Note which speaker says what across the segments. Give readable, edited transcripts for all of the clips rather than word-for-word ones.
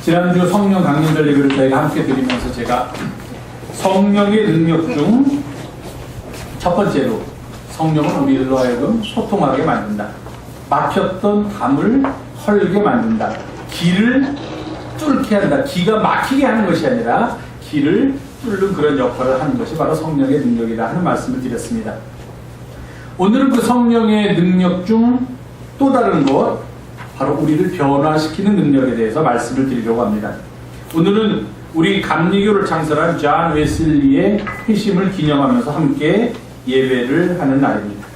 Speaker 1: 지난주 성령 강림 전례를 저희가 함께 드리면서 제가 성령의 능력 중 첫 번째로 성령은 우리들로 하여금 소통하게 만든다. 막혔던 담을 헐게 만든다. 길을 뚫게 한다. 기가 막히게 하는 것이 아니라 길을 뚫는 그런 역할을 하는 것이 바로 성령의 능력이다 하는 말씀을 드렸습니다. 오늘은 그 성령의 능력 중 또 다른 것, 바로 우리를 변화시키는 능력에 대해서 말씀을 드리려고 합니다. 오늘은 우리 감리교를 창설한 존 웨슬리의 회심을 기념하면서 함께 예배를 하는 날입니다.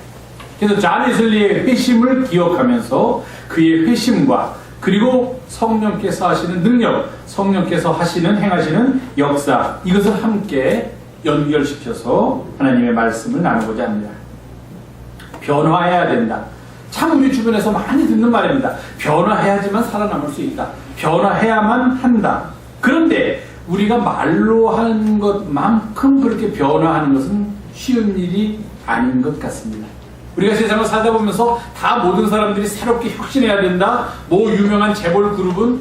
Speaker 1: 그래서 존 웨슬리의 회심을 기억하면서 그의 회심과 그리고 성령께서 하시는 능력, 성령께서 하시는 행하시는 역사, 이것을 함께 연결시켜서 하나님의 말씀을 나누고자 합니다. 변화해야 된다. 참 우리 주변에서 많이 듣는 말입니다. 변화해야지만 살아남을 수 있다. 변화해야만 한다. 그런데 우리가 말로 하는 것만큼 그렇게 변화하는 것은 쉬운 일이 아닌 것 같습니다. 우리가 세상을 살다 보면서 다 모든 사람들이 새롭게 혁신해야 된다. 뭐 유명한 재벌 그룹은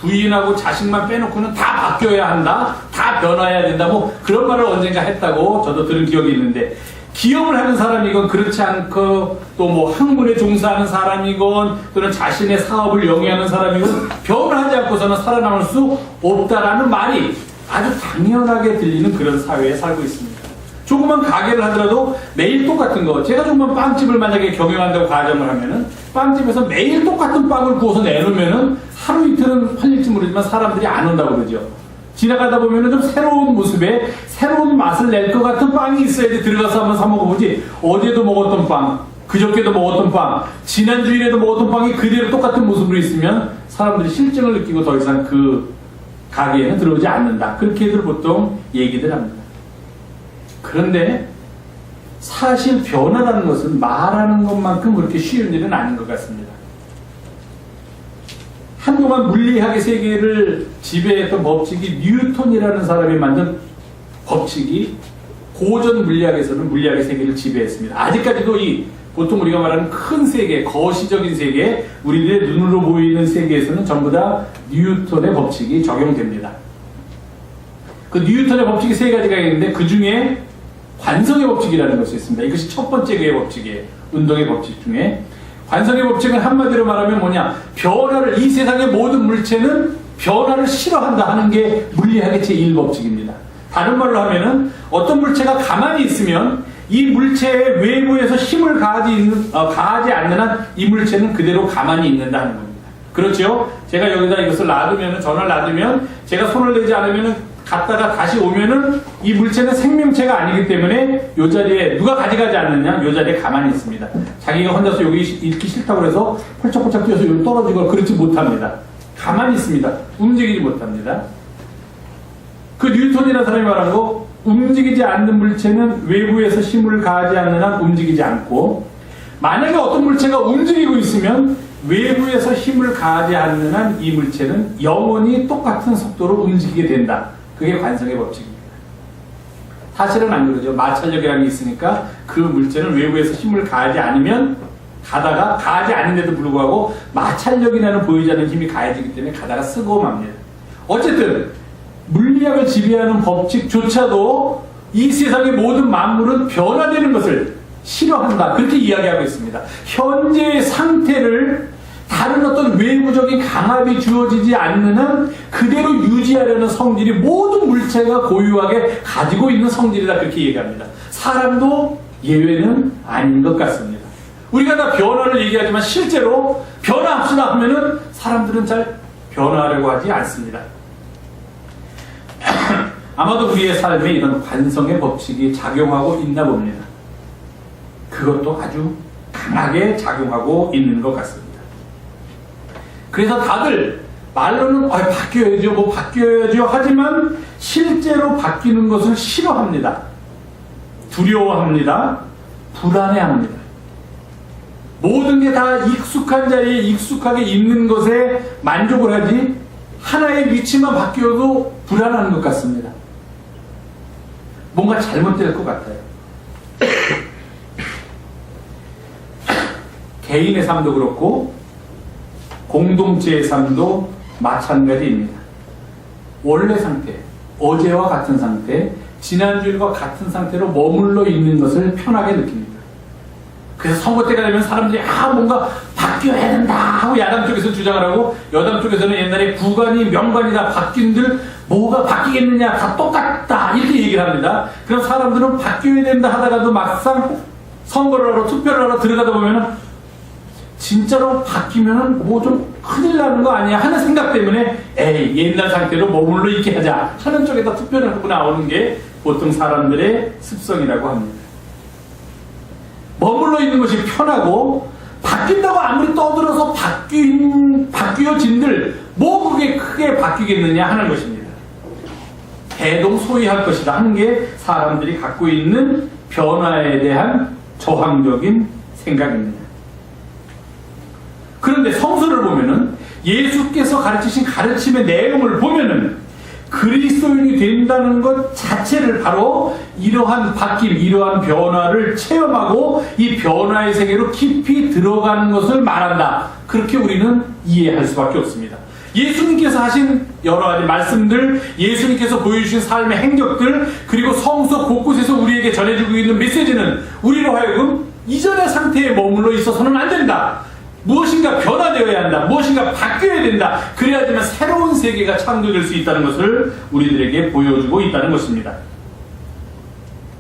Speaker 1: 부인하고 자식만 빼놓고는 다 바뀌어야 한다. 다 변화해야 된다. 뭐 그런 말을 언젠가 했다고 저도 들은 기억이 있는데, 기업을 하는 사람이건 그렇지 않고 또 뭐 학문에 종사하는 사람이건 또는 자신의 사업을 영위하는 사람이건 변화하지 않고서는 살아남을 수 없다라는 말이 아주 당연하게 들리는 그런 사회에 살고 있습니다. 조그만 가게를 하더라도 매일 똑같은 거, 제가 조그만 빵집을 만약에 경영한다고 가정을 하면은 빵집에서 매일 똑같은 빵을 구워서 내놓으면은 하루 이틀은 팔릴지 모르지만 사람들이 안 온다고 그러죠. 지나가다 보면은 좀 새로운 모습에 새로운 맛을 낼 것 같은 빵이 있어야지 들어가서 한번 사 먹어보지. 어제도 먹었던 빵, 그저께도 먹었던 빵, 지난주일에도 먹었던 빵이 그대로 똑같은 모습으로 있으면 사람들이 실증을 느끼고 더 이상 그 가게에는 들어오지 않는다. 그렇게들 보통 얘기들 합니다. 그런데 사실 변화라는 것은 말하는 것만큼 그렇게 쉬운 일은 아닌 것 같습니다. 한동안 물리학의 세계를 지배했던 법칙이 뉴턴이라는 사람이 만든 법칙이 고전 물리학에서는 물리학의 세계를 지배했습니다. 아직까지도 이 보통 우리가 말하는 큰 세계, 거시적인 세계, 우리들의 눈으로 보이는 세계에서는 전부 다 뉴턴의 법칙이 적용됩니다. 그 뉴턴의 법칙이 세 가지가 있는데 그 중에 관성의 법칙이라는 것이 있습니다. 이것이 첫 번째 의 법칙이에요. 운동의 법칙 중에. 관성의 법칙은 한마디로 말하면 뭐냐? 변화를, 이 세상의 모든 물체는 변화를 싫어한다 하는 게 물리학의 제1법칙입니다. 다른 말로 하면은 어떤 물체가 가만히 있으면 이 물체의 외부에서 힘을 가하지 않는 한 이 물체는 그대로 가만히 있는다는 겁니다. 그렇죠? 제가 여기다 이것을 놔두면, 전화를 놔두면 제가 손을 대지 않으면은 갔다가 다시 오면은 이 물체는 생명체가 아니기 때문에 이 자리에 누가 가져가지 않느냐, 이 자리에 가만히 있습니다. 자기가 혼자서 여기 있기 싫다고 해서 펄쩍펄쩍 뛰어서 여기 떨어지거나 그렇지 못합니다. 가만히 있습니다. 움직이지 못합니다. 그 뉴턴이라는 사람이 말한 거, 움직이지 않는 물체는 외부에서 힘을 가하지 않는 한 움직이지 않고, 만약에 어떤 물체가 움직이고 있으면 외부에서 힘을 가하지 않는 한 이 물체는 영원히 똑같은 속도로 움직이게 된다. 그게 관성의 법칙입니다. 사실은 안 그러죠. 마찰력이라는 게 있으니까 그 물체는 외부에서 힘을 가하지 않으면 가다가 가하지 않는데도 불구하고 마찰력이라는 보이지 않는 힘이 가해지기 때문에 가다가 쓰고 맙니다. 어쨌든 물리학을 지배하는 법칙조차도 이 세상의 모든 만물은 변화되는 것을 싫어한다. 그렇게 이야기하고 있습니다. 현재의 상태를 다른 어떤 외부적인 강압이 주어지지 않는 한 그대로 유지하려는 성질이 모든 물체가 고유하게 가지고 있는 성질이다. 그렇게 얘기합니다. 사람도 예외는 아닌 것 같습니다. 우리가 다 변화를 얘기하지만 실제로 변화합시다 하면은 사람들은 잘 변화하려고 하지 않습니다. 아마도 우리의 삶에 이런 관성의 법칙이 작용하고 있나 봅니다. 그것도 아주 강하게 작용하고 있는 것 같습니다. 그래서 다들 말로는 바뀌어야죠, 뭐 바뀌어야죠 하지만 실제로 바뀌는 것을 싫어합니다. 두려워합니다. 불안해합니다. 모든 게 다 익숙한 자리에 익숙하게 있는 것에 만족을 하지 하나의 위치만 바뀌어도 불안한 것 같습니다. 뭔가 잘못될 것 같아요. 개인의 삶도 그렇고 공동체의 삶도 마찬가지입니다. 원래 상태, 어제와 같은 상태, 지난주일과 같은 상태로 머물러 있는 것을 편하게 느낍니다. 그래서 선거 때가 되면 사람들이 뭔가 바뀌어야 된다 하고 야당 쪽에서 주장을 하고, 여당 쪽에서는 옛날에 구관이 명관이다, 바뀐들 뭐가 바뀌겠느냐, 다 똑같다 이렇게 얘기를 합니다. 그럼 사람들은 바뀌어야 된다 하다가도 막상 선거를 하러 투표를 하러 들어가다 보면은 진짜로 바뀌면은 뭐 좀 큰일 나는 거 아니야 하는 생각 때문에 옛날 상태로 머물러 있게 하자 하는 쪽에다 투표를 하고 나오는 게 보통 사람들의 습성이라고 합니다. 머물러 있는 것이 편하고, 바뀐다고 아무리 떠들어서 바뀌어진들 뭐 그게 크게 바뀌겠느냐 하는 것입니다. 대동소이할 것이다 하는 게 사람들이 갖고 있는 변화에 대한 저항적인 생각입니다. 그런데 성서를 보면은 예수께서 가르치신 가르침의 내용을 보면은 그리스도인이 된다는 것 자체를 바로 이러한 바뀜, 이러한 변화를 체험하고 이 변화의 세계로 깊이 들어가는 것을 말한다. 그렇게 우리는 이해할 수밖에 없습니다. 예수님께서 하신 여러 가지 말씀들, 예수님께서 보여주신 삶의 행적들, 그리고 성서 곳곳에서 우리에게 전해주고 있는 메시지는 우리로 하여금 이전의 상태에 머물러 있어서는 안 된다. 무엇인가 변화되어야 한다. 무엇인가 바뀌어야 된다. 그래야지만 새로운 세계가 창조될 수 있다는 것을 우리들에게 보여주고 있다는 것입니다.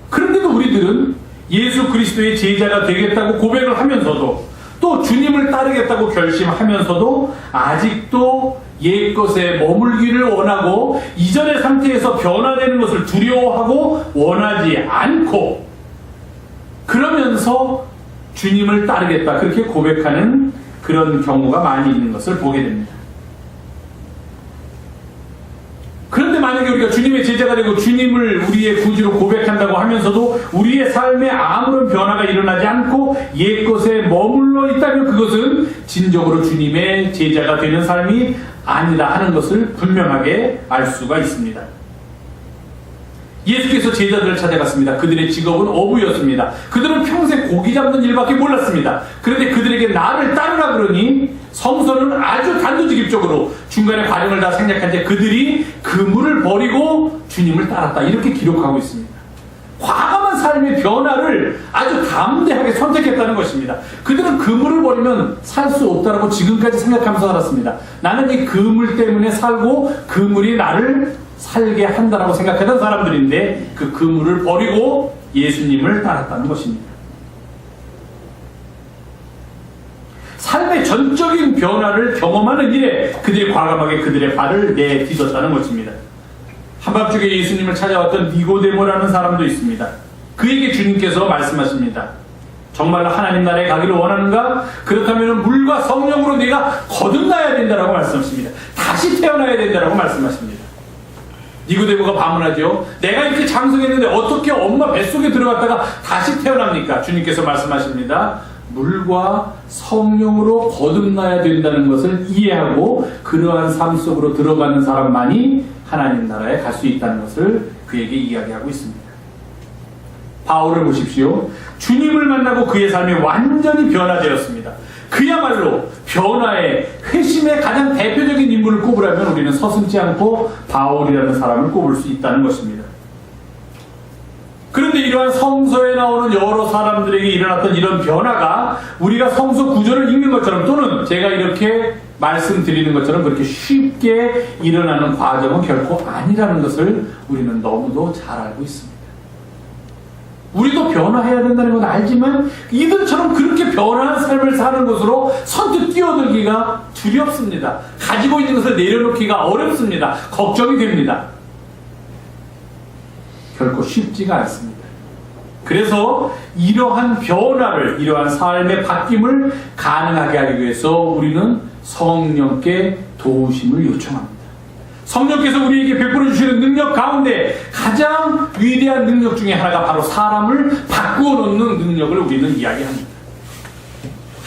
Speaker 1: 그런데도 우리들은 예수 그리스도의 제자가 되겠다고 고백을 하면서도, 또 주님을 따르겠다고 결심하면서도 아직도 옛것에 머물기를 원하고 이전의 상태에서 변화되는 것을 두려워하고 원하지 않고, 그러면서 주님을 따르겠다 그렇게 고백하는 그런 경우가 많이 있는 것을 보게 됩니다. 그런데 만약에 우리가 주님의 제자가 되고 주님을 우리의 구주로 고백한다고 하면서도 우리의 삶에 아무런 변화가 일어나지 않고 옛것에 머물러 있다면 그것은 진정으로 주님의 제자가 되는 삶이 아니다 하는 것을 분명하게 알 수가 있습니다. 예수께서 제자들을 찾아갔습니다. 그들의 직업은 어부였습니다. 그들은 평생 고기 잡는 일밖에 몰랐습니다. 그런데 그들에게 나를 따르라 그러니 성서는 아주 단도직입적으로 중간에 과정을 다 생략한 채 그들이 그물을 버리고 주님을 따랐다 이렇게 기록하고 있습니다. 과감한 삶의 변화를 아주 담대하게 선택했다는 것입니다. 그들은 그물을 버리면 살 수 없다라고 지금까지 생각하면서 살았습니다. 나는 이 그물 때문에 살고 그물이 나를 살게 한다라고 생각하던 사람들인데 그 그물을 버리고 예수님을 따랐다는 것입니다. 삶의 전적인 변화를 경험하는 일에 그들이 과감하게 그들의 발을 내딛었다는 것입니다. 한밤중에 예수님을 찾아왔던 니고데모라는 사람도 있습니다. 그에게 주님께서 말씀하십니다. 정말로 하나님 나라에 가기를 원하는가? 그렇다면 물과 성령으로 네가 거듭나야 된다라고 말씀하십니다. 다시 태어나야 된다라고 말씀하십니다. 니고데모가 반문하죠. 내가 이렇게 장성했는데 어떻게 엄마 뱃속에 들어갔다가 다시 태어납니까? 주님께서 말씀하십니다. 물과 성령으로 거듭나야 된다는 것을 이해하고 그러한 삶 속으로 들어가는 사람만이 하나님 나라에 갈 수 있다는 것을 그에게 이야기하고 있습니다. 바울을 보십시오. 주님을 만나고 그의 삶이 완전히 변화되었습니다. 그야말로 변화의 회심의 가장 대표적인 인물을 꼽으라면 우리는 서슴지 않고 바울이라는 사람을 꼽을 수 있다는 것입니다. 그런데 이러한 성서에 나오는 여러 사람들에게 일어났던 이런 변화가 우리가 성서 구절을 읽는 것처럼 또는 제가 이렇게 말씀드리는 것처럼 그렇게 쉽게 일어나는 과정은 결코 아니라는 것을 우리는 너무도 잘 알고 있습니다. 우리도 변화해야 된다는 건 알지만 이들처럼 그렇게 변화한 삶을 사는 것으로 선뜻 뛰어들기가 두렵습니다. 가지고 있는 것을 내려놓기가 어렵습니다. 걱정이 됩니다. 결코 쉽지가 않습니다. 그래서 이러한 변화를, 이러한 삶의 바뀜을 가능하게 하기 위해서 우리는 성령께 도우심을 요청합니다. 성령께서 우리에게 베풀어 주시는 능력 가운데 가장 위대한 능력 중에 하나가 바로 사람을 바꾸어 놓는 능력을 우리는 이야기합니다.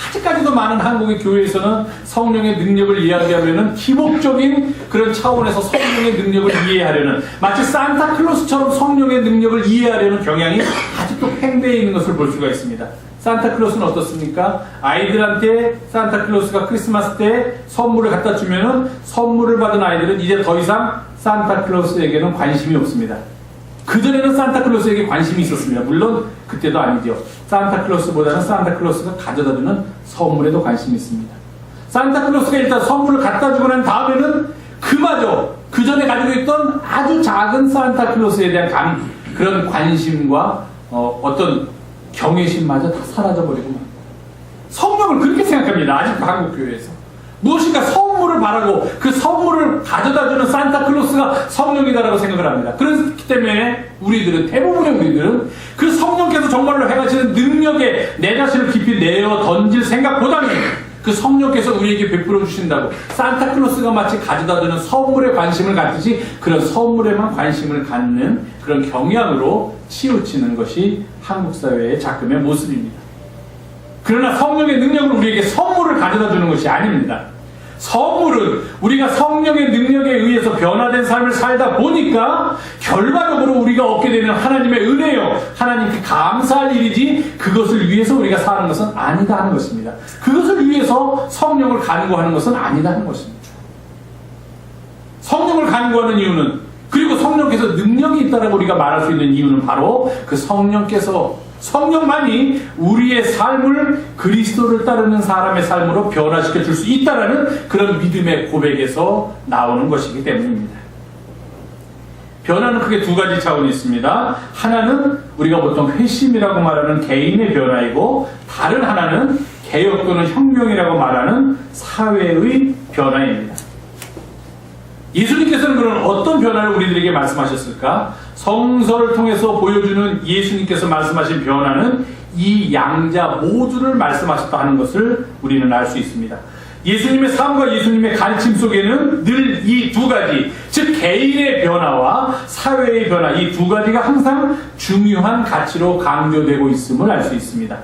Speaker 1: 아직까지도 많은 한국의 교회에서는 성령의 능력을 이야기하려는 기복적인 그런 차원에서 성령의 능력을 이해하려는, 마치 산타클로스처럼 성령의 능력을 이해하려는 경향이 아직도 팽배해 있는 것을 볼 수가 있습니다. 산타클로스는 어떻습니까? 아이들한테 산타클로스가 크리스마스 때 선물을 갖다 주면은 선물을 받은 아이들은 이제 더 이상 산타클로스에게는 관심이 없습니다. 그전에는 산타클로스에게 관심이 있었습니다. 물론 그때도 아니죠. 산타클로스보다는 산타클로스가 가져다주는 선물에도 관심이 있습니다. 산타클로스가 일단 선물을 갖다 주고 난 다음에는 그마저 그전에 가지고 있던 아주 작은 산타클로스에 대한 그런 관심과 어떤 경외심마저 다 사라져버리고 말. 성령을 그렇게 생각합니다. 아직도 한국교회에서. 무엇인가 선물을 바라고 그 선물을 가져다주는 산타클로스가 성령이다라고 생각을 합니다. 그렇기 때문에 대부분의 우리들은 그 성령께서 정말로 행하시는 능력에 내 자신을 깊이 내어 던질 생각보다는 그 성령께서 우리에게 베풀어 주신다고 산타클로스가 마치 가져다주는 선물에 관심을 갖듯이 그런 선물에만 관심을 갖는 그런 경향으로 치우치는 것이 한국 사회의 작금의 모습입니다. 그러나 성령의 능력은 우리에게 선물을 가져다 주는 것이 아닙니다. 선물은 우리가 성령의 능력에 의해서 변화된 삶을 살다 보니까 결과적으로 우리가 얻게 되는 하나님의 은혜요, 하나님께 감사할 일이지 그것을 위해서 우리가 사는 것은 아니다 하는 것입니다. 그것을 위해서 성령을 간구하는 것은 아니다 하는 것입니다. 성령을 간구하는 이유는, 그리고 성령께서 능력이 있다라고 우리가 말할 수 있는 이유는 바로 그 성령만이 우리의 삶을 그리스도를 따르는 사람의 삶으로 변화시켜 줄 수 있다라는 그런 믿음의 고백에서 나오는 것이기 때문입니다. 변화는 크게 두 가지 차원이 있습니다. 하나는 우리가 보통 회심이라고 말하는 개인의 변화이고, 다른 하나는 개혁 또는 혁명이라고 말하는 사회의 변화입니다. 예수님께서는 그런 어떤 변화를 우리들에게 말씀하셨을까? 성서를 통해서 보여주는 예수님께서 말씀하신 변화는 이 양자 모두를 말씀하셨다 하는 것을 우리는 알 수 있습니다. 예수님의 삶과 예수님의 가르침 속에는 늘 이 두 가지, 즉 개인의 변화와 사회의 변화, 이 두 가지가 항상 중요한 가치로 강조되고 있음을 알 수 있습니다.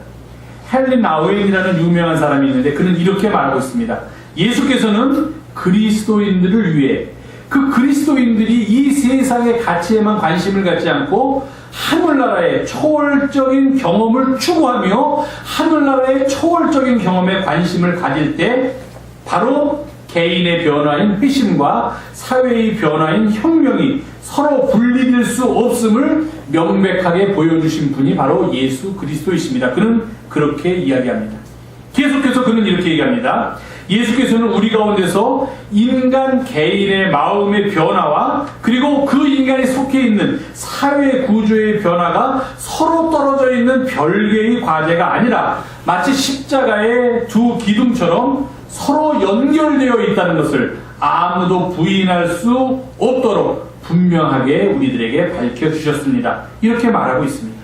Speaker 1: 헨리 나우엔이라는 유명한 사람이 있는데 그는 이렇게 말하고 있습니다. 예수께서는 그리스도인들을 위해, 그 그리스도인들이 이 세상의 가치에만 관심을 갖지 않고 하늘나라의 초월적인 경험을 추구하며 하늘나라의 초월적인 경험에 관심을 가질 때 바로 개인의 변화인 회심과 사회의 변화인 혁명이 서로 분리될 수 없음을 명백하게 보여주신 분이 바로 예수 그리스도이십니다. 그는 그렇게 이야기합니다. 계속해서 그는 이렇게 얘기합니다. 예수께서는 우리 가운데서 인간 개인의 마음의 변화와 그리고 그 인간이 속해 있는 사회 구조의 변화가 서로 떨어져 있는 별개의 과제가 아니라 마치 십자가의 두 기둥처럼 서로 연결되어 있다는 것을 아무도 부인할 수 없도록 분명하게 우리들에게 밝혀주셨습니다. 이렇게 말하고 있습니다.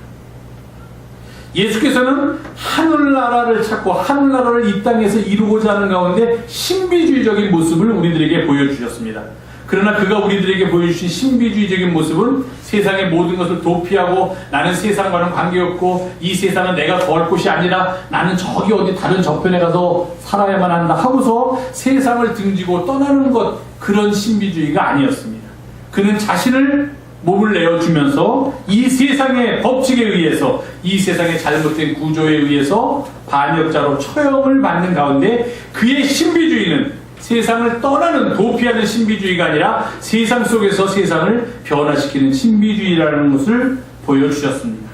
Speaker 1: 예수께서는 하늘나라를 찾고 하늘나라를 이 땅에서 이루고자 하는 가운데 신비주의적인 모습을 우리들에게 보여주셨습니다. 그러나 그가 우리들에게 보여주신 신비주의적인 모습은 세상의 모든 것을 도피하고 나는 세상과는 관계없고 이 세상은 내가 거할 곳이 아니라 나는 저기 어디 다른 저편에 가서 살아야만 한다 하고서 세상을 등지고 떠나는 것, 그런 신비주의가 아니었습니다. 그는 자신을 몸을 내어주면서 이 세상의 법칙에 의해서, 이 세상의 잘못된 구조에 의해서 반역자로 처형을 받는 가운데 그의 신비주의는 세상을 떠나는 도피하는 신비주의가 아니라 세상 속에서 세상을 변화시키는 신비주의라는 것을 보여주셨습니다.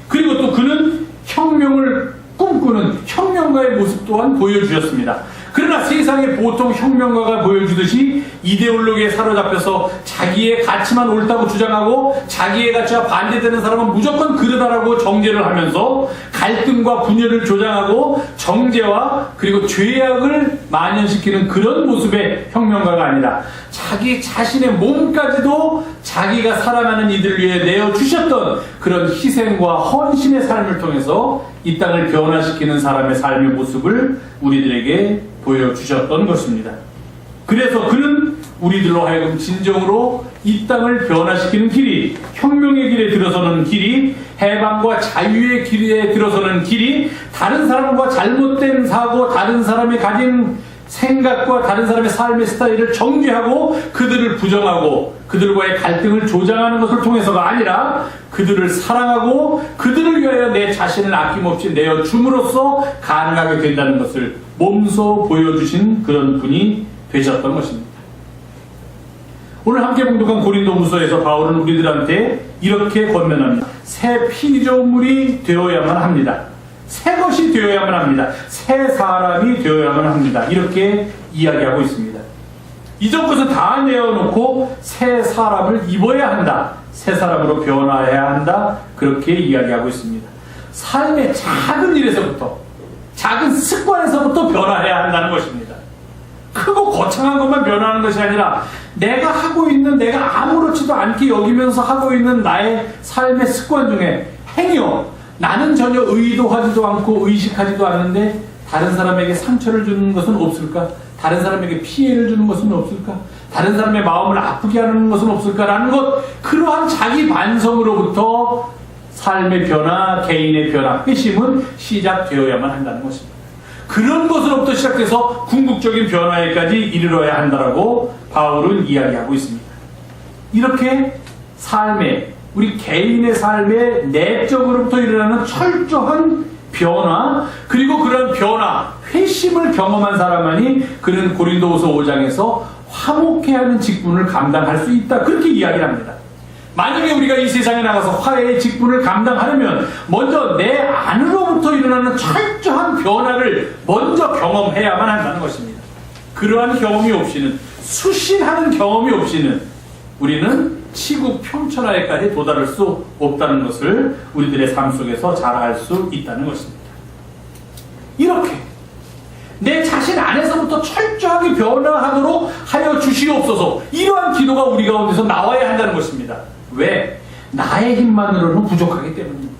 Speaker 1: 그리고 또 그는 혁명을 꿈꾸는 혁명가의 모습 또한 보여주셨습니다. 그러나 세상의 보통 혁명가가 보여주듯이 이데올로기에 사로잡혀서 자기의 가치만 옳다고 주장하고 자기의 가치와 반대되는 사람은 무조건 그러다라고 정죄를 하면서 갈등과 분열을 조장하고 정죄와 그리고 죄악을 만연시키는 그런 모습의 혁명가가 아니라 자기 자신의 몸까지도 자기가 사랑하는 이들을 위해 내어주셨던 그런 희생과 헌신의 삶을 통해서 이 땅을 변화시키는 사람의 삶의 모습을 우리들에게 보여주셨던 것입니다. 그래서 그는 우리들로 하여금 진정으로 이 땅을 변화시키는 길이, 혁명의 길에 들어서는 길이, 해방과 자유의 길에 들어서는 길이, 다른 사람과 잘못된 사고, 다른 사람이 가진 생각과 다른 사람의 삶의 스타일을 정죄하고 그들을 부정하고 그들과의 갈등을 조장하는 것을 통해서가 아니라 그들을 사랑하고 그들을 위하여 내 자신을 아낌없이 내어 줌으로써 가능하게 된다는 것을 몸소 보여주신 그런 분이 되셨던 것입니다. 오늘 함께 봉독한 고린도후서에서 바울은 우리들한테 이렇게 권면합니다. 새 피조물이 되어야만 합니다. 새 것이 되어야만 합니다. 새 사람이 되어야만 합니다. 이렇게 이야기하고 있습니다. 이전 것은 다 내어놓고 새 사람을 입어야 한다. 새 사람으로 변화해야 한다. 그렇게 이야기하고 있습니다. 삶의 작은 일에서부터, 작은 습관에서부터 변화해야 한다는 것입니다. 크고 거창한 것만 변화하는 것이 아니라 내가 하고 있는, 내가 아무렇지도 않게 여기면서 하고 있는 나의 삶의 습관 중에 행여 나는 전혀 의도하지도 않고 의식하지도 않는데 다른 사람에게 상처를 주는 것은 없을까? 다른 사람에게 피해를 주는 것은 없을까? 다른 사람의 마음을 아프게 하는 것은 없을까라는 것, 그러한 자기 반성으로부터 삶의 변화, 개인의 변화, 회심은 시작되어야만 한다는 것입니다. 그런 것으로부터 시작돼서 궁극적인 변화에까지 이르러야 한다라고 바울은 이야기하고 있습니다. 이렇게 삶의, 우리 개인의 삶에 내적으로부터 일어나는 철저한 변화, 그리고 그런 변화, 회심을 경험한 사람만이 그는 고린도후서 5장에서 화목해 하는 직분을 감당할 수 있다. 그렇게 이야기를 합니다. 만약에 우리가 이 세상에 나가서 화해의 직분을 감당하려면 먼저 내 안으로부터 일어나는 철저한 변화를 먼저 경험해야만 한다는 것입니다. 그러한 경험이 없이는, 수신하는 경험이 없이는 우리는 치국 평천하에까지 도달할 수 없다는 것을 우리들의 삶 속에서 잘 알 수 있다는 것입니다. 이렇게 내 자신 안에서부터 철저하게 변화하도록 하여 주시옵소서, 이러한 기도가 우리 가운데서 나와야 한다는 것입니다. 왜? 나의 힘만으로는 부족하기 때문입니다.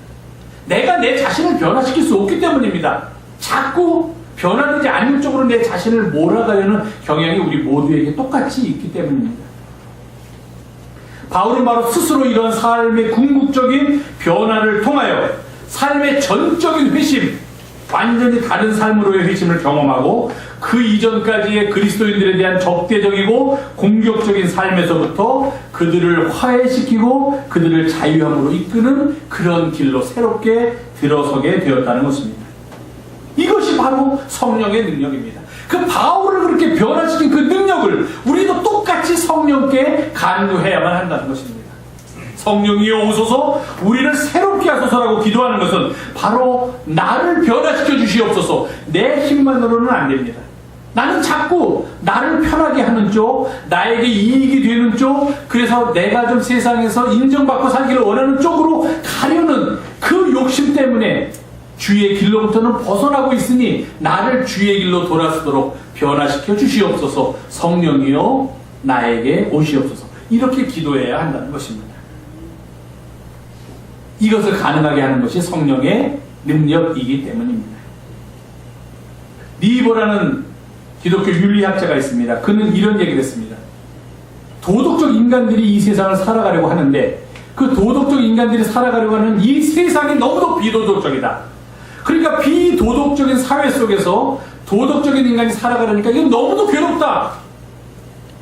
Speaker 1: 내가 내 자신을 변화시킬 수 없기 때문입니다. 자꾸 변화되지 않는 쪽으로 내 자신을 몰아가려는 경향이 우리 모두에게 똑같이 있기 때문입니다. 바울은 바로 스스로 이런 삶의 궁극적인 변화를 통하여 삶의 전적인 회심, 완전히 다른 삶으로의 회심을 경험하고 그 이전까지의 그리스도인들에 대한 적대적이고 공격적인 삶에서부터 그들을 화해시키고 그들을 자유함으로 이끄는 그런 길로 새롭게 들어서게 되었다는 것입니다. 이것이 바로 성령의 능력입니다. 그 바울을 그렇게 변화시킨 그 능력을 우리도 똑같이 성령께 간구해야만 한다는 것입니다. 성령이여 오소서, 우리를 새롭게 하소서라고 기도하는 것은 바로 나를 변화시켜 주시옵소서. 내 힘만으로는 안 됩니다. 나는 자꾸 나를 편하게 하는 쪽, 나에게 이익이 되는 쪽, 그래서 내가 좀 세상에서 인정받고 살기를 원하는 쪽으로 가려는 그 욕심 때문에 주의 길로부터는 벗어나고 있으니 나를 주의 길로 돌아서도록 변화시켜 주시옵소서. 성령이여 나에게 오시옵소서. 이렇게 기도해야 한다는 것입니다. 이것을 가능하게 하는 것이 성령의 능력이기 때문입니다. 니보라는 기독교 윤리학자가 있습니다. 그는 이런 얘기를 했습니다. 도덕적 인간들이 이 세상을 살아가려고 하는데 그 도덕적 인간들이 살아가려고 하는 이 세상이 너무도 비도덕적이다. 그러니까 비도덕적인 사회 속에서 도덕적인 인간이 살아가려니까 이건 너무도 괴롭다.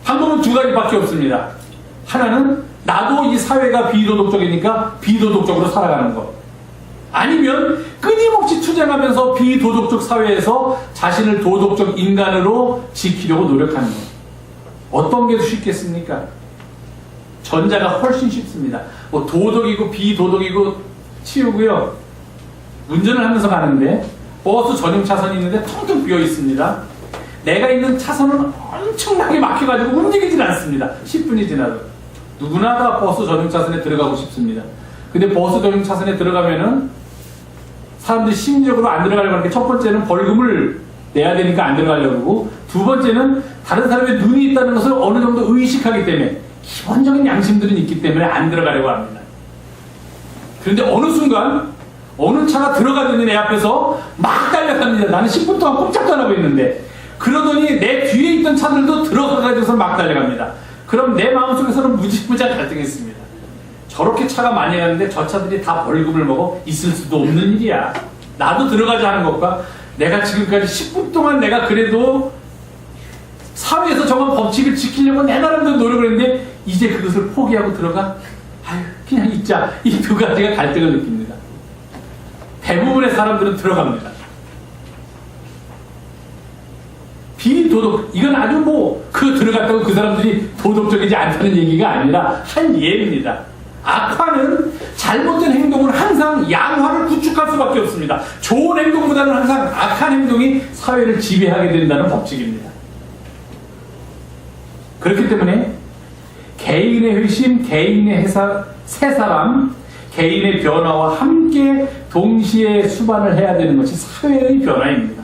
Speaker 1: 방법은 두 가지밖에 없습니다. 하나는 나도 이 사회가 비도덕적이니까 비도덕적으로 살아가는 것. 아니면 끊임없이 투쟁하면서 비도덕적 사회에서 자신을 도덕적 인간으로 지키려고 노력하는 것. 어떤 게 쉽겠습니까? 전자가 훨씬 쉽습니다. 뭐 도덕이고 비도덕이고 치우고요. 운전을 하면서 가는데 버스 전용 차선이 있는데 텅텅 비어 있습니다. 내가 있는 차선은 엄청나게 막혀가지고 움직이질 않습니다. 10분이 지나도. 누구나 다 버스 전용 차선에 들어가고 싶습니다. 근데 버스 전용 차선에 들어가면은 사람들이 심리적으로 안 들어가려고 하는 게, 첫 번째는 벌금을 내야 되니까 안 들어가려고 하고, 두 번째는 다른 사람의 눈이 있다는 것을 어느 정도 의식하기 때문에, 기본적인 양심들은 있기 때문에 안 들어가려고 합니다. 그런데 어느 순간 어느 차가 들어가더니 내 앞에서 막 달려갑니다. 나는 10분 동안 꼼짝도 안 하고 있는데, 그러더니 내 뒤에 있던 차들도 들어가가지고서 막 달려갑니다. 그럼 내 마음속에서는 무지무지한 갈등이 있습니다. 저렇게 차가 많이 가는데 저 차들이 다 벌금을 먹어? 있을 수도 없는 일이야. 나도 들어가자 하는 것과 내가 지금까지 10분 동안 내가 그래도 사회에서 정한 법칙을 지키려고 내 나름대로 노력을 했는데 이제 그것을 포기하고 들어가? 아유, 그냥 있자. 이 두 가지가 갈등을 느낍니다. 대부분의 사람들은 들어갑니다. 비도덕, 이건 아주 들어갔다고 그 사람들이 도덕적이지 않다는 얘기가 아니라 한 예입니다. 악화는 잘못된 행동은 항상 양화를 구축할 수밖에 없습니다. 좋은 행동보다는 항상 악한 행동이 사회를 지배하게 된다는 법칙입니다. 그렇기 때문에 개인의 회심, 개인의 새 사람, 개인의 변화와 함께 동시에 수반을 해야 되는 것이 사회의 변화입니다.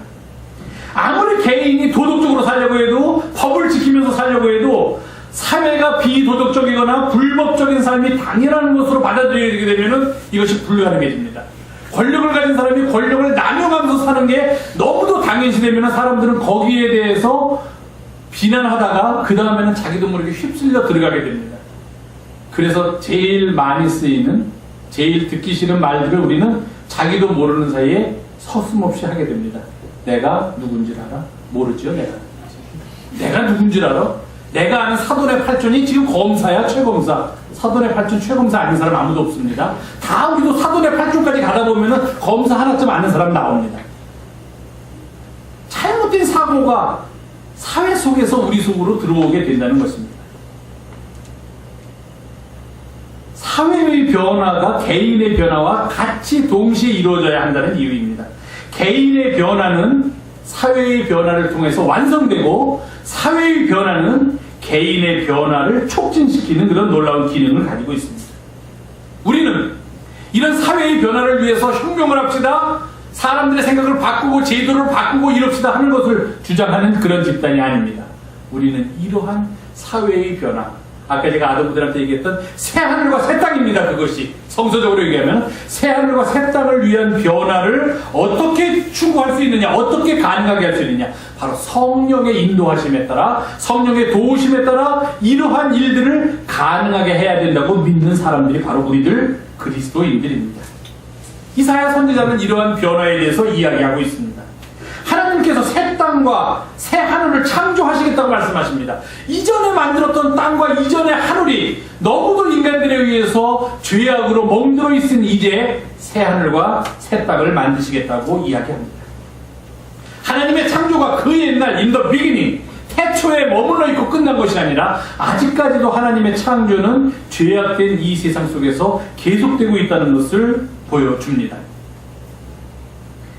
Speaker 1: 아무리 개인이 도덕적으로 살려고 해도, 법을 지키면서 살려고 해도 사회가 비도덕적이거나 불법적인 삶이 당연한 것으로 받아들여지게 되면 이것이 불가능해집니다. 권력을 가진 사람이 권력을 남용하면서 사는 게 너무도 당연시되면 사람들은 거기에 대해서 비난하다가 그 다음에는 자기도 모르게 휩쓸려 들어가게 됩니다. 그래서 제일 많이 쓰이는, 제일 듣기 싫은 말들을 우리는 자기도 모르는 사이에 서슴없이 하게 됩니다. 내가 누군지 알아? 모르죠, 내가 누군지 알아? 내가 아는 사돈의 팔촌이 지금 검사야, 최검사. 사돈의 팔촌, 최검사 아닌 사람 아무도 없습니다. 다 우리도 사돈의 팔촌까지 가다 보면은 검사 하나쯤 아는 사람 나옵니다. 잘못된 사고가 사회 속에서 우리 속으로 들어오게 된다는 것입니다. 사회의 변화가 개인의 변화와 같이 동시에 이루어져야 한다는 이유입니다. 개인의 변화는 사회의 변화를 통해서 완성되고 사회의 변화는 개인의 변화를 촉진시키는 그런 놀라운 기능을 가지고 있습니다. 우리는 이런 사회의 변화를 위해서 혁명을 합시다, 사람들의 생각을 바꾸고 제도를 바꾸고 이럽시다 하는 것을 주장하는 그런 집단이 아닙니다. 우리는 이러한 사회의 변화, 아까 제가 아동들한테 얘기했던 새하늘과 새 땅입니다. 그것이 성서적으로 얘기하면 새하늘과 새 땅을 위한 변화를 어떻게 추구할 수 있느냐, 어떻게 가능하게 할 수 있느냐, 바로 성령의 인도하심에 따라, 성령의 도우심에 따라 이러한 일들을 가능하게 해야 된다고 믿는 사람들이 바로 우리들 그리스도인들입니다. 이사야 선지자는 이러한 변화에 대해서 이야기하고 있습니다. 하나님께서 새 땅과 새 하늘을 창조하시겠다고 말씀하십니다. 이전에 만들었던 땅과 이전의 하늘이 너무도 인간들에 의해서 죄악으로 멍들어 있으니 이제 새 하늘과 새 땅을 만드시겠다고 이야기합니다. 하나님의 창조가 그 옛날 in the beginning, 태초에 머물러 있고 끝난 것이 아니라 아직까지도 하나님의 창조는 죄악된 이 세상 속에서 계속되고 있다는 것을 보여줍니다.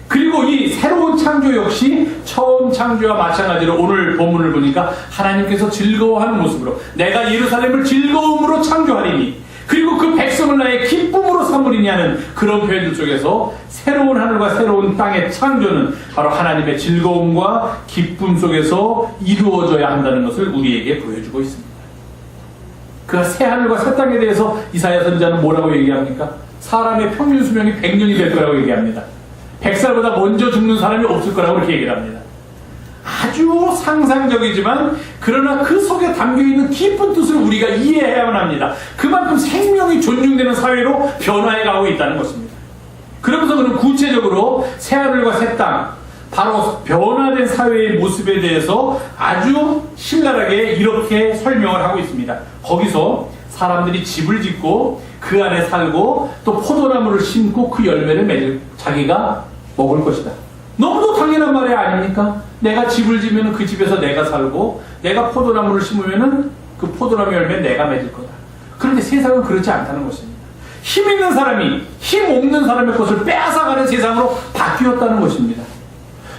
Speaker 1: 그리고 이 새로운 창조 역시 처음 창조와 마찬가지로 오늘 본문을 보니까 하나님께서 즐거워하는 모습으로 내가 예루살렘을 즐거움으로 창조하리니 그리고 그 백성을 나의 기쁨으로 삼으리니 하는 그런 표현들 속에서 새로운 하늘과 새로운 땅의 창조는 바로 하나님의 즐거움과 기쁨 속에서 이루어져야 한다는 것을 우리에게 보여주고 있습니다. 그 새 하늘과 새 땅에 대해서 이사야 선지자는 뭐라고 얘기합니까? 사람의 평균 수명이 100년이 될 거라고 얘기합니다. 100살보다 먼저 죽는 사람이 없을 거라고 그렇게 얘기를 합니다. 아주 상상적이지만 그러나 그 속에 담겨있는 깊은 뜻을 우리가 이해해야만 합니다. 그만큼 생명이 존중되는 사회로 변화해 가고 있다는 것입니다. 그러면서 그는 구체적으로 새하늘과 새 땅, 바로 변화된 사회의 모습에 대해서 아주 신랄하게 이렇게 설명을 하고 있습니다. 거기서 사람들이 집을 짓고 그 안에 살고 또 포도나무를 심고 그 열매를 맺을 자기가 먹을 것이다. 너무도 당연한 말이 아닙니까? 내가 집을 지면 그 집에서 내가 살고 내가 포도나무를 심으면 그 포도나무 열매 내가 맺을 거다. 그런데 세상은 그렇지 않다는 것입니다. 힘 있는 사람이 힘 없는 사람의 것을 빼앗아가는 세상으로 바뀌었다는 것입니다.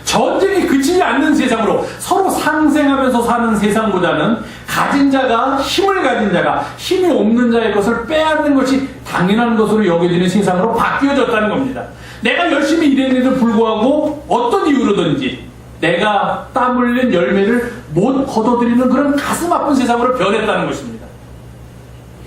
Speaker 1: 전쟁이 그치지 않는 세상으로 서로 상생하면서 사는 세상보다는 가진 자가 힘을 가진 자가 힘이 없는 자의 것을 빼앗는 것이 당연한 것으로 여겨지는 세상으로 바뀌어졌다는 겁니다. 내가 열심히 일했는데도 불구하고 어떤 이유로든지 내가 땀 흘린 열매를 못 거둬들이는 그런 가슴 아픈 세상으로 변했다는 것입니다.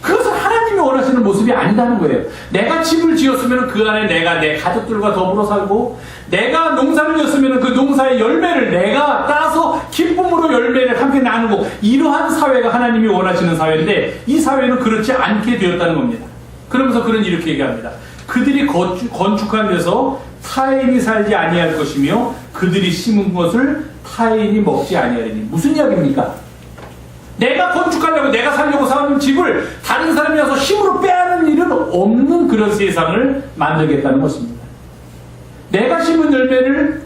Speaker 1: 그것은 하나님이 원하시는 모습이 아니다는 거예요. 내가 집을 지었으면 그 안에 내가 내 가족들과 더불어 살고 내가 농사를 지었으면 그 농사의 열매를 내가 따서 기쁨으로 열매를 함께 나누고 이러한 사회가 하나님이 원하시는 사회인데 이 사회는 그렇지 않게 되었다는 겁니다. 그러면서 그는 이렇게 얘기합니다. 그들이 건축한 데서 타인이 살지 아니할 것이며 그들이 심은 것을 타인이 먹지 아니하리니. 무슨 이야기입니까? 내가 건축하려고 내가 살려고 사는 집을 다른 사람이 와서 힘으로 빼앗는 일은 없는 그런 세상을 만들겠다는 것입니다. 내가 심은 열매를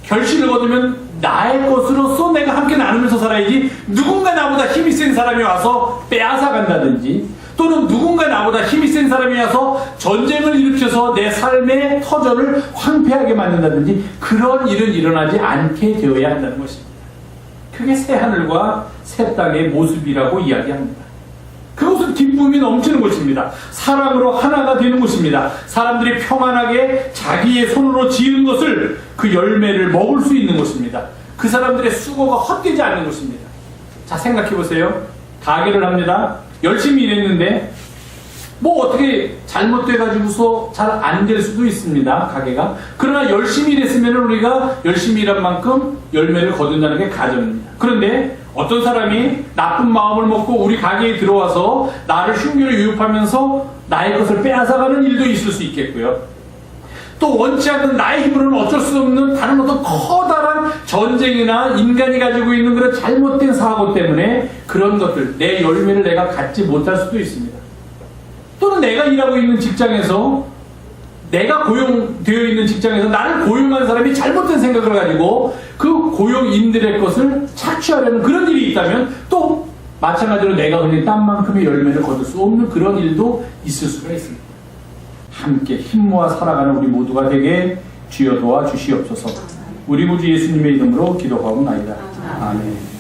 Speaker 1: 결실을 거두면 나의 것으로서 내가 함께 나누면서 살아야지, 누군가 나보다 힘이 센 사람이 와서 빼앗아 간다든지, 또는 누군가 나보다 힘이 센 사람이 와서 전쟁을 일으켜서 내 삶의 터전을 황폐하게 만든다든지, 그런 일은 일어나지 않게 되어야 한다는 것입니다. 그게 새하늘과 새 땅의 모습이라고 이야기합니다. 그것은 기쁨이 넘치는 것입니다. 사랑으로 하나가 되는 것입니다. 사람들이 평안하게 자기의 손으로 지은 것을, 그 열매를 먹을 수 있는 것입니다. 그 사람들의 수고가 헛되지 않는 것입니다. 자, 생각해 보세요. 가게를 합니다. 열심히 일했는데 뭐 어떻게 잘못돼가지고서 잘 안 될 수도 있습니다, 가게가. 그러나 열심히 일했으면 우리가 열심히 일한 만큼 열매를 거둔다는 게 가정입니다. 그런데 어떤 사람이 나쁜 마음을 먹고 우리 가게에 들어와서 나를 흉기로 유혹하면서 나의 것을 빼앗아가는 일도 있을 수 있겠고요. 또 원치 않는 나의 힘으로는 어쩔 수 없는 다른 어떤 커다란 전쟁이나 인간이 가지고 있는 그런 잘못된 사고 때문에 그런 것들, 내 열매를 내가 갖지 못할 수도 있습니다. 또는 내가 일하고 있는 직장에서, 내가 고용되어 있는 직장에서 나를 고용한 사람이 잘못된 생각을 가지고 그 고용인들의 것을 착취하려는 그런 일이 있다면, 또 마찬가지로 내가 흘린 땀만큼의 열매를 거둘 수 없는 그런 일도 있을 수가 있습니다. 함께 힘 모아 살아가는 우리 모두가 되게 주여 도와주시옵소서. 우리 구주 예수님의 이름으로 기도하옵나이다. 아멘.